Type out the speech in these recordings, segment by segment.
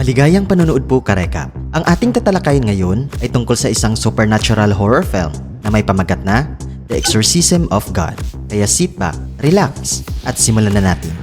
Maligayang panonood po, Karekap. Ang ating tatalakayin ngayon ay tungkol sa isang supernatural horror film na may pamagat na The Exorcism of God. Kaya sit back, relax, at simulan na natin.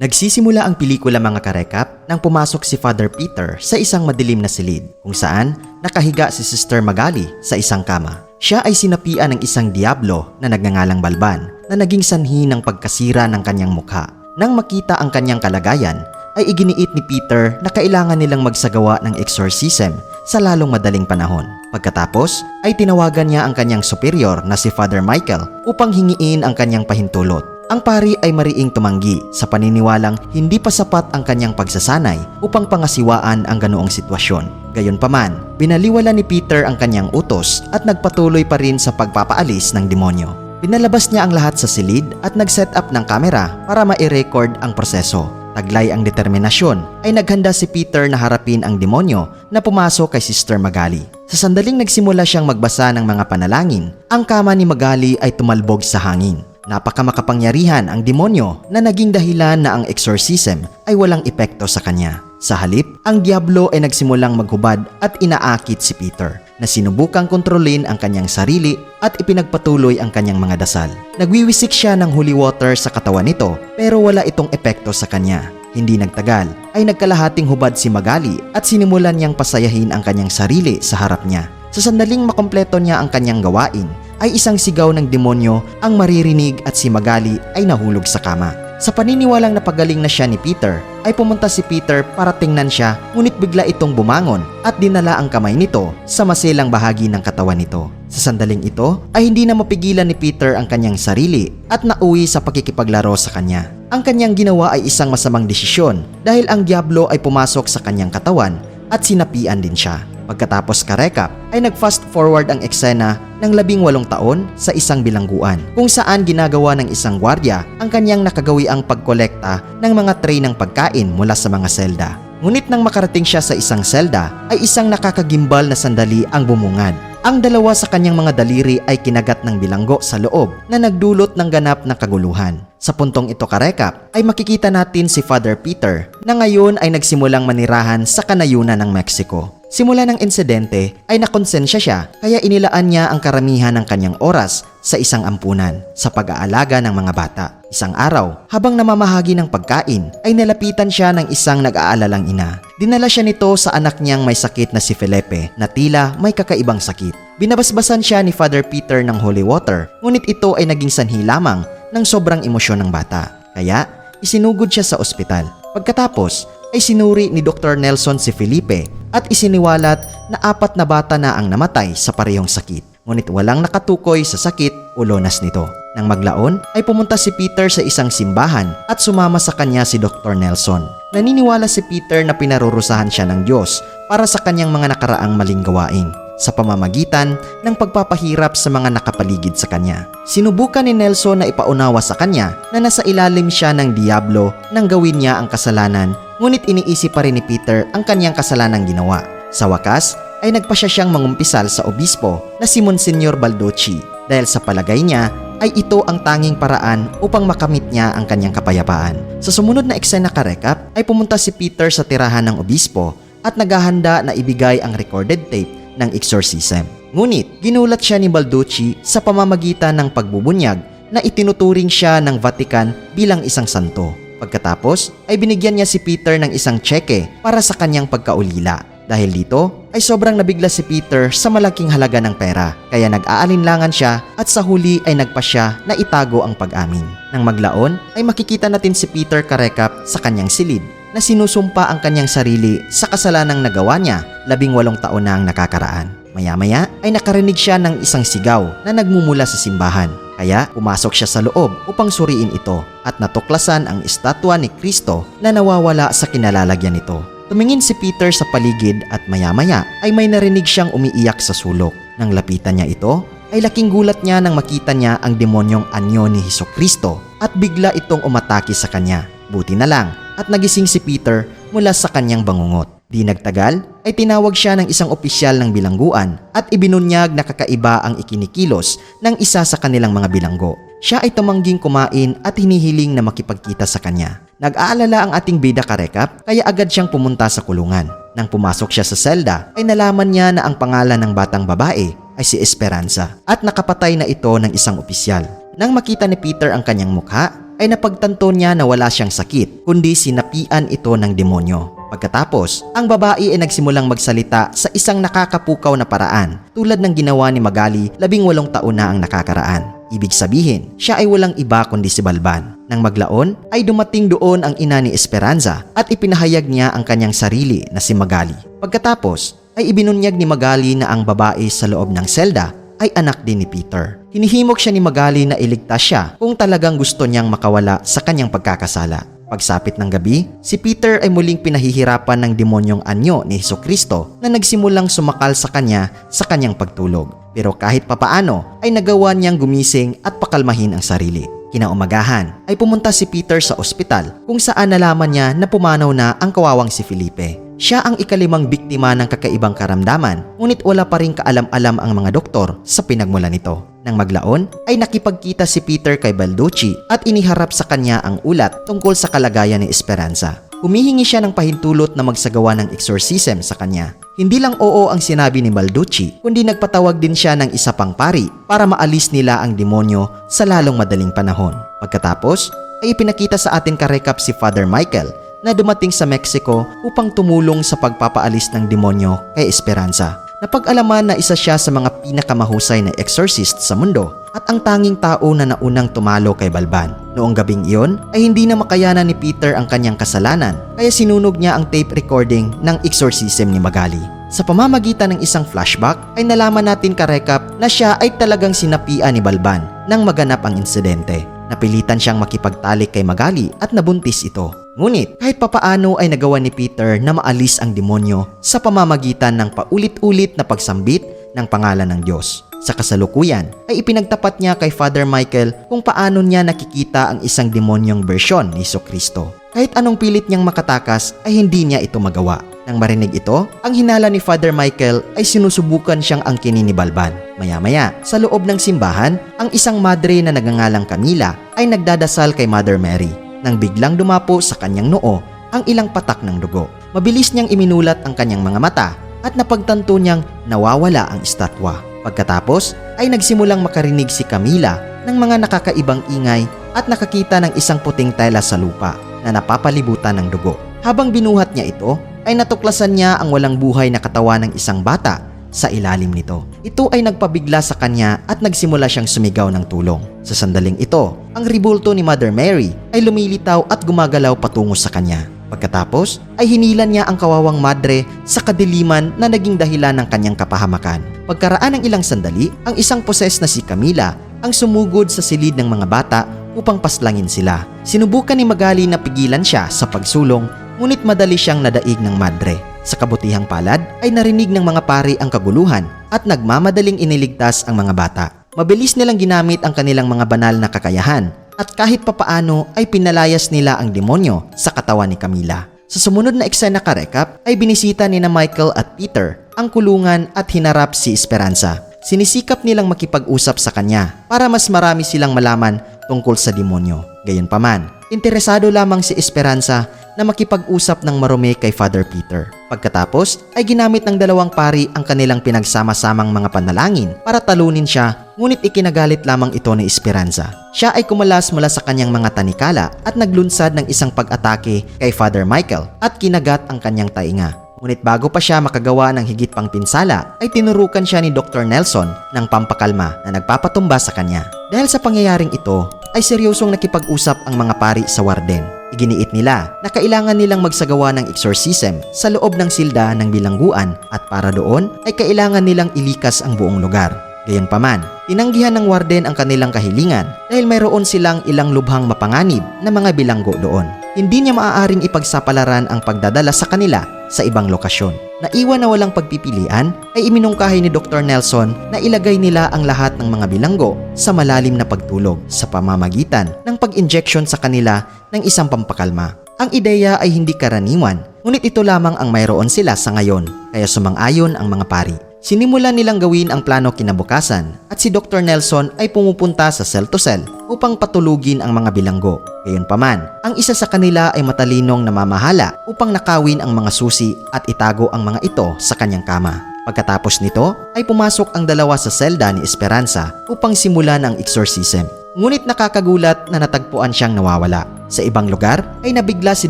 Nagsisimula ang pelikula, mga Karekap, nang pumasok si Father Peter sa isang madilim na silid kung saan nakahiga si Sister Magali sa isang kama. Siya ay sinapian ng isang diablo na nagngangalang Balban na naging sanhi ng pagkasira ng kanyang mukha. Nang makita ang kanyang kalagayan, ay iginiit ni Peter na kailangan nilang magsagawa ng exorcism sa lalong madaling panahon. Pagkatapos, ay tinawagan niya ang kanyang superior na si Father Michael upang hingiin ang kanyang pahintulot. Ang pari ay mariing tumanggi sa paniniwalang hindi pa sapat ang kanyang pagsasanay upang pangasiwaan ang ganoong sitwasyon. Gayunpaman, binaliwala ni Peter ang kanyang utos at nagpatuloy pa rin sa pagpapaalis ng demonyo. Pinalabas niya ang lahat sa silid at nag-set up ng kamera para ma-record ang proseso. Taglay ang determinasyon, ay naghanda si Peter na harapin ang demonyo na pumasok kay Sister Magali. Sa sandaling nagsimula siyang magbasa ng mga panalangin, ang kama ni Magali ay tumalbog sa hangin. Napakamakapangyarihan ang demonyo na naging dahilan na ang exorcism ay walang epekto sa kanya. Sa halip, ang diablo ay nagsimulang maghubad at inaakit si Peter na sinubukang kontrolin ang kanyang sarili at ipinagpatuloy ang kanyang mga dasal. Nagwiwisik siya ng holy water sa katawan nito pero wala itong epekto sa kanya. Hindi nagtagal ay nagkalahating hubad si Magali at sinimulan niyang pasayahin ang kanyang sarili sa harap niya. Sa sandaling makompleto niya ang kanyang gawain, ay isang sigaw ng demonyo ang maririnig at si Magali ay nahulog sa kama. Sa paniniwalang napagaling na siya ni Peter, ay pumunta si Peter para tingnan siya, ngunit bigla itong bumangon at dinala ang kamay nito sa maselang bahagi ng katawan nito. Sa sandaling ito, ay hindi na mapigilan ni Peter ang kanyang sarili at nauwi sa pakikipaglaro sa kanya. Ang kanyang ginawa ay isang masamang desisyon dahil ang diablo ay pumasok sa kanyang katawan at sinapian din siya. Pagkatapos, Karekap, ay nag-fast forward ang eksena ng 18 taon sa isang bilangguan kung saan ginagawa ng isang gwardiya ang kanyang nakagawiang pagkolekta ng mga tray ng pagkain mula sa mga selda. Ngunit nang makarating siya sa isang selda ay isang nakakagimbal na sandali ang bumungad. Ang dalawa sa kanyang mga daliri ay kinagat ng bilanggo sa loob na nagdulot ng ganap na kaguluhan. Sa puntong ito, Karekap, ay makikita natin si Father Peter na ngayon ay nagsimulang manirahan sa kanayunan ng Mexico. Simula ng insidente ay nakonsensya siya kaya inilaan niya ang karamihan ng kanyang oras sa isang ampunan sa pag-aalaga ng mga bata. Isang araw, habang namamahagi ng pagkain, ay nalapitan siya ng isang nag-aalalang ina. Dinala siya nito sa anak niyang may sakit na si Felipe na tila may kakaibang sakit. Binabasbasan siya ni Father Peter ng holy water, ngunit ito ay naging sanhi lamang ng sobrang emosyon ng bata. Kaya, isinugod siya sa ospital. Pagkatapos, ay sinuri ni Dr. Nelson si Felipe at isiniwalat na 4 na bata na ang namatay sa parehong sakit. Ngunit walang nakatukoy sa sakit o lunas nito. Nang maglaon, ay pumunta si Peter sa isang simbahan at sumama sa kanya si Dr. Nelson. Naniniwala si Peter na pinarurusahan siya ng Diyos para sa kanyang mga nakaraang maling gawain sa pamamagitan ng pagpapahirap sa mga nakapaligid sa kanya. Sinubukan ni Nelson na ipaunawa sa kanya na nasa ilalim siya ng diablo nang gawin niya ang kasalanan, ngunit iniisip pa rin ni Peter ang kanyang kasalanang ginawa. Sa wakas, ay nagpasya siyang mangumpisal sa obispo na si Monsignor Balducci dahil sa palagay niya ay ito ang tanging paraan upang makamit niya ang kanyang kapayapaan. Sa sumunod na eksena, Karekap, ay pumunta si Peter sa tirahan ng obispo at naghahanda na ibigay ang recorded tape ng exorcism. Ngunit ginulat siya ni Balducci sa pamamagitan ng pagbubunyag na itinuturing siya ng Vatican bilang isang santo. Pagkatapos ay binigyan niya si Peter ng isang tseke para sa kanyang pagkaulila. Dahil dito ay sobrang nabigla si Peter sa malaking halaga ng pera kaya nag-aalinlangan siya at sa huli ay nagpasya na itago ang pag-amin. Nang maglaon ay makikita natin si Peter, Karekap, sa kanyang silid na sinusumpa ang kanyang sarili sa kasalanang nagawa niya 18 taon na ang nakakaraan. Maya-maya ay nakarinig siya ng isang sigaw na nagmumula sa simbahan. Kaya pumasok siya sa loob upang suriin ito at natuklasan ang estatwa ni Kristo na nawawala sa kinalalagyan nito. Tumingin si Peter sa paligid at maya-maya ay may narinig siyang umiiyak sa sulok. Nang lapitan niya ito, ay laking gulat niya nang makita niya ang demonyong anyo ni Hesukristo at bigla itong umatake sa kanya. Buti na lang at nagising si Peter mula sa kanyang bangungot. Di nagtagal ay tinawag siya ng isang opisyal ng bilangguan at ibinunyag na kakaiba ang ikinikilos ng isa sa kanilang mga bilanggo. Siya ay tumangging kumain at hinihiling na makipagkita sa kanya. Nag-aalala ang ating bida karekap kaya agad siyang pumunta sa kulungan. Nang pumasok siya sa selda ay nalaman niya na ang pangalan ng batang babae ay si Esperanza at nakapatay na ito ng isang opisyal. Nang makita ni Peter ang kanyang mukha ay napagtanto niya na wala siyang sakit kundi sinapian ito ng demonyo. Pagkatapos, ang babae ay nagsimulang magsalita sa isang nakakapukaw na paraan tulad ng ginawa ni Magali 18 taon na ang nakakaraan. Ibig sabihin, siya ay walang iba kundi si Balban. Nang maglaon, ay dumating doon ang ina ni Esperanza at ipinahayag niya ang kanyang sarili na si Magali. Pagkatapos, ay ibinunyag ni Magali na ang babae sa loob ng selda ay anak din ni Peter. Hinihimok siya ni Magali na iligtas siya kung talagang gusto niyang makawala sa kanyang pagkakasala. Pagsapit ng gabi, si Peter ay muling pinahihirapan ng demonyong anyo ni Hesukristo na nagsimulang sumakal sa kanyang pagtulog. Pero kahit papaano ay nagawa niyang gumising at pakalmahin ang sarili. Kinaumagahan ay pumunta si Peter sa ospital kung saan nalaman niya na pumanaw na ang kawawang si Felipe. Siya ang ika-5 biktima ng kakaibang karamdaman, ngunit wala pa rin kaalam-alam ang mga doktor sa pinagmulan nito. Nang maglaon, ay nakipagkita si Peter kay Balducci at iniharap sa kanya ang ulat tungkol sa kalagayan ni Esperanza. Humihingi siya ng pahintulot na magsagawa ng exorcism sa kanya. Hindi lang oo ang sinabi ni Balducci, kundi nagpatawag din siya ng isa pang pari para maalis nila ang demonyo sa lalong madaling panahon. Pagkatapos, ay ipinakita sa atin karekap si Father Michael na dumating sa Mexico upang tumulong sa pagpapaalis ng demonyo kay Esperanza. Napag-alaman na isa siya sa mga pinakamahusay na exorcist sa mundo at ang tanging tao na naunang tumalo kay Balban. Noong gabing iyon ay hindi na makayanan ni Peter ang kanyang kasalanan kaya sinunog niya ang tape recording ng exorcism ni Magali. Sa pamamagitan ng isang flashback ay nalaman natin karekap na siya ay talagang sinapian ni Balban nang maganap ang insidente. Napilitan siyang makipagtalik kay Magali at nabuntis ito. Ngunit kahit papaano ay nagawa ni Peter na maalis ang demonyo sa pamamagitan ng paulit-ulit na pagsambit ng pangalan ng Diyos. Sa kasalukuyan ay ipinagtapat niya kay Father Michael kung paano niya nakikita ang isang demonyong bersyon ni Hesukristo. Kahit anong pilit niyang makatakas ay hindi niya ito magawa. Nang marinig ito, ang hinala ni Father Michael ay sinusubukan siyang angkinin ni Balban. Maya-maya, sa loob ng simbahan, ang isang madre na nagngangalang Camila ay nagdadasal kay Mother Mary nang biglang dumapo sa kanyang noo ang ilang patak ng dugo. Mabilis niyang iminulat ang kanyang mga mata at napagtanto niyang nawawala ang estatwa. Pagkatapos ay nagsimulang makarinig si Camila ng mga nakakaibang ingay at nakakita ng isang puting tela sa lupa na napapalibutan ng dugo. Habang binuhat niya ito, ay natuklasan niya ang walang buhay na katawan ng isang bata sa ilalim nito. Ito ay nagpabigla sa kanya at nagsimula siyang sumigaw ng tulong. Sa sandaling ito, ang ribulto ni Mother Mary ay lumilitaw at gumagalaw patungo sa kanya. Pagkatapos ay hinilan niya ang kawawang madre sa kadiliman na naging dahilan ng kanyang kapahamakan. Pagkaraan ng ilang sandali, ang isang poses na si Camila ang sumugod sa silid ng mga bata upang paslangin sila. Sinubukan ni Magali na pigilan siya sa pagsulong, ngunit madali siyang nadaig ng madre. Sa kabutihang palad ay narinig ng mga pari ang kaguluhan at nagmamadaling iniligtas ang mga bata. Mabilis nilang ginamit ang kanilang mga banal na kakayahan at kahit papaano ay pinalayas nila ang demonyo sa katawan ni Camila. Sa sumunod na eksena karekap ay binisita ni na Michael at Peter ang kulungan at hinarap si Esperanza. Sinisikap nilang makipag-usap sa kanya para mas marami silang malaman tungkol sa demonyo. Gayunpaman, interesado lamang si Esperanza na makipag-usap ng marumi kay Father Peter. Pagkatapos ay ginamit ng dalawang pari ang kanilang pinagsama-samang mga panalangin para talunin siya, ngunit ikinagalit lamang ito ni Esperanza. Siya ay kumalas mula sa kanyang mga tanikala at naglunsad ng isang pag-atake kay Father Michael at kinagat ang kanyang tainga. Ngunit bago pa siya makagawa ng higit pang pinsala, ay tinurukan siya ni Dr. Nelson ng pampakalma na nagpapatumba sa kanya. Dahil sa pangyayaring ito, ay seryosong nakipag-usap ang mga pari sa warden. Iginiit nila na kailangan nilang magsagawa ng exorcism sa loob ng silda ng bilangguan at para doon ay kailangan nilang ilikas ang buong lugar. Gayunpaman, tinanggihan ng warden ang kanilang kahilingan dahil mayroon silang ilang lubhang mapanganib na mga bilanggo doon. Hindi niya maaaring ipagsapalaran ang pagdadala sa kanila sa ibang lokasyon. Naiwan na walang pagpipilian ay iminungkahi ni Dr. Nelson na ilagay nila ang lahat ng mga bilanggo sa malalim na pagtulog sa pamamagitan ng pag-injection sa kanila ng isang pampakalma. Ang ideya ay hindi karaniwan, ngunit ito lamang ang mayroon sila sa ngayon, kaya sumang-ayon ang mga pari. Sinimulan nilang gawin ang plano kinabukasan at si Dr. Nelson ay pumupunta sa cell to cell upang patulugin ang mga bilanggo. Gayunpaman, ang isa sa kanila ay matalinong namamahala upang nakawin ang mga susi at itago ang mga ito sa kanyang kama. Pagkatapos nito ay pumasok ang dalawa sa selda ni Esperanza upang simulan ang exorcism. Ngunit nakakagulat na natagpuan siyang nawawala. Sa ibang lugar ay nabigla si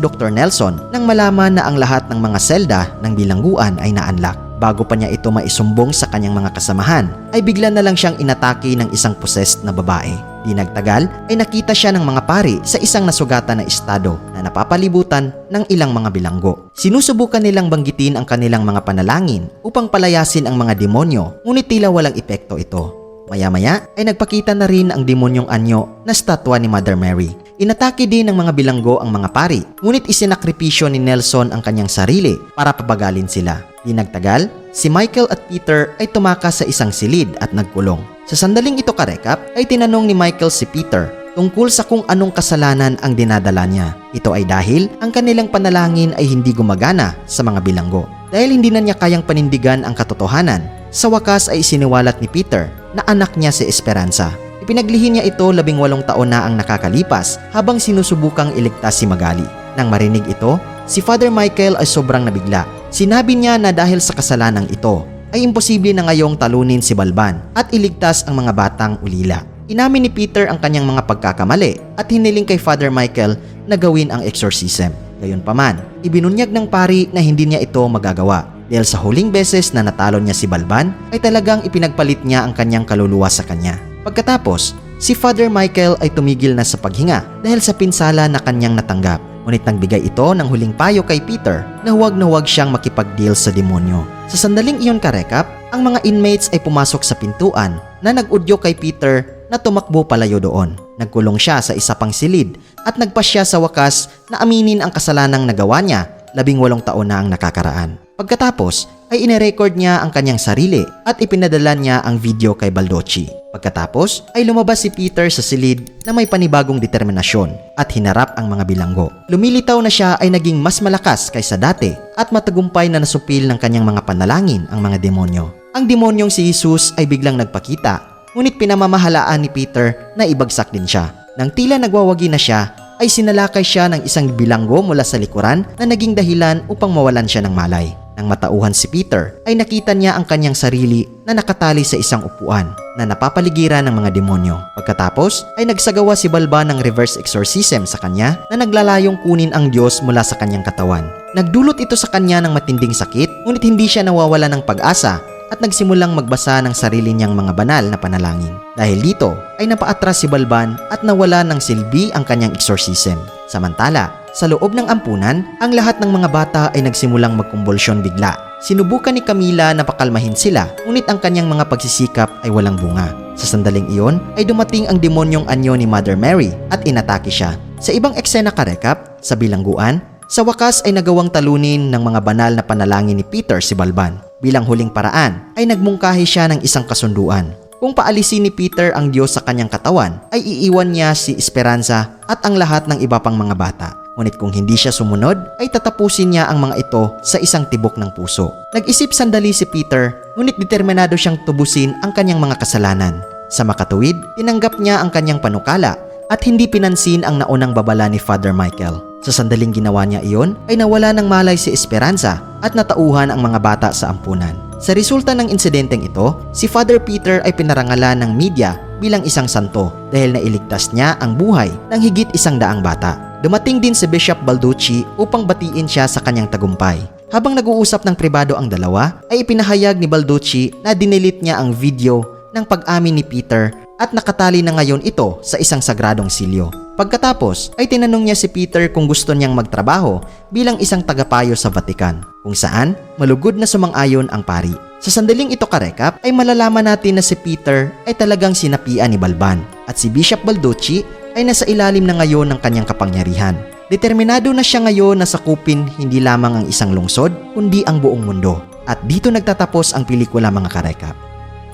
Dr. Nelson nang malaman na ang lahat ng mga selda ng bilangguan ay na-unlock. Bago pa niya ito maisumbong sa kanyang mga kasamahan, ay bigla na lang siyang inatake ng isang possessed na babae. Di nagtagal ay nakita siya ng mga pari sa isang nasugatan na estado na napapalibutan ng ilang mga bilanggo. Sinusubukan nilang banggitin ang kanilang mga panalangin upang palayasin ang mga demonyo, ngunit tila walang epekto ito. Maya-maya ay nagpakita na rin ang demonyong anyo na statwa ni Mother Mary. Inatake din ng mga bilanggo ang mga pari, ngunit isinakripisyo ni Nelson ang kanyang sarili para pabagalin sila. Di nagtagal, si Michael at Peter ay tumakas sa isang silid at nagkulong. Sa sandaling ito karekap ay tinanong ni Michael si Peter tungkol sa kung anong kasalanan ang dinadala niya. Ito ay dahil ang kanilang panalangin ay hindi gumagana sa mga bilanggo. Dahil hindi na niya kayang panindigan ang katotohanan, sa wakas ay isiniwalat ni Peter na anak niya si Esperanza. Ipinaglihi niya ito 18 taon na ang nakakalipas habang sinusubukang iligtas si Magali. Nang marinig ito, si Father Michael ay sobrang nabigla. Sinabi niya na dahil sa kasalanang ito, ay imposible na ngayong talunin si Balban at iligtas ang mga batang ulila. Inamin ni Peter ang kanyang mga pagkakamali at hiniling kay Father Michael na gawin ang exorcism. Gayunpaman, ibinunyag ng pari na hindi niya ito magagawa dahil sa huling beses na natalo niya si Balban ay talagang ipinagpalit niya ang kanyang kaluluwa sa kanya. Pagkatapos, si Father Michael ay tumigil na sa paghinga dahil sa pinsala na kanyang natanggap. Ngunit nagbigay ito ng huling payo kay Peter na huwag siyang makipag-deal sa demonyo. Sa sandaling iyon karekap, ang mga inmates ay pumasok sa pintuan na nag-udyo kay Peter na tumakbo palayo doon. Nagkulong siya sa isa pang silid at nagpasya sa wakas na aminin ang kasalanang nagawa niya 18 taon na ang nakakaraan. Pagkatapos ay ine-record niya ang kanyang sarili at ipinadala niya ang video kay Baldocci. Pagkatapos ay lumabas si Peter sa silid na may panibagong determinasyon at hinarap ang mga bilanggo. Lumilitaw na siya ay naging mas malakas kaysa dati at matagumpay na nasupil ng kanyang mga panalangin ang mga demonyo. Ang demonyong si Jesus ay biglang nagpakita, ngunit pinamamahalaan ni Peter na ibagsak din siya. Nang tila nagwawagi na siya, ay sinalakay siya ng isang bilanggo mula sa likuran na naging dahilan upang mawalan siya ng malay. Nang matauhan si Peter, ay nakita niya ang kanyang sarili na nakatali sa isang upuan na napapaligiran ng mga demonyo. Pagkatapos, ay nagsagawa si Balban ng reverse exorcism sa kanya na naglalayong kunin ang Diyos mula sa kanyang katawan. Nagdulot ito sa kanya ng matinding sakit, ngunit hindi siya nawawala ng pag-asa at nagsimulang magbasa ng sarili niyang mga banal na panalangin. Dahil dito, ay napaatras si Balban at nawala ng silbi ang kanyang exorcism. Samantala, sa loob ng ampunan, ang lahat ng mga bata ay nagsimulang magkumbulsyon bigla. Sinubukan ni Camila na pakalmahin sila, ngunit ang kanyang mga pagsisikap ay walang bunga. Sa sandaling iyon, ay dumating ang demonyong anyo ni Mother Mary at inatake siya. Sa ibang eksena karekap, sa bilangguan, sa wakas ay nagawang talunin ng mga banal na panalangin ni Peter si Balban. Bilang huling paraan, ay nagmungkahi siya ng isang kasunduan. Kung paalisin ni Peter ang Diyos sa kanyang katawan, ay iiwan niya si Esperanza at ang lahat ng iba pang mga bata. Ngunit kung hindi siya sumunod, ay tatapusin niya ang mga ito sa isang tibok ng puso. Nag-isip sandali si Peter, ngunit determinado siyang tubusin ang kanyang mga kasalanan. Sa makatuwid, tinanggap niya ang kanyang panukala at hindi pinansin ang naunang babala ni Father Michael. Sa sandaling ginawa niya iyon, ay nawala ng malay si Esperanza at natauhan ang mga bata sa ampunan. Sa resulta ng insidenteng ito, si Father Peter ay pinarangalan ng media bilang isang santo dahil nailigtas niya ang buhay ng higit 100 bata. Dumating din si Bishop Baldocci upang batiin siya sa kanyang tagumpay. Habang nag-uusap ng pribado ang dalawa, ay ipinahayag ni Baldocci na dinilit niya ang video ng pag-amin ni Peter at nakatali na ngayon ito sa isang sagradong silyo. Pagkatapos ay tinanong niya si Peter kung gusto niyang magtrabaho bilang isang tagapayo sa Vatican, kung saan malugod na sumang-ayon ang pari. Sa sandaling ito karekap ay malalaman natin na si Peter ay talagang sinapian ni Balban at si Bishop Baldocci ay nasa ilalim na ngayon ng kanyang kapangyarihan. Determinado na siya ngayon na sakupin hindi lamang ang isang lungsod kundi ang buong mundo. At dito nagtatapos ang pelikula mga karekap.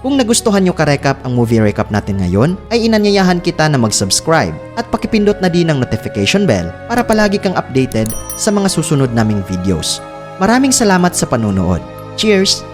Kung nagustuhan nyo karekap ang movie recap natin ngayon, ay inanyayahan kita na mag-subscribe at pakipindot na din ang notification bell para palagi kang updated sa mga susunod naming videos. Maraming salamat sa panunood. Cheers!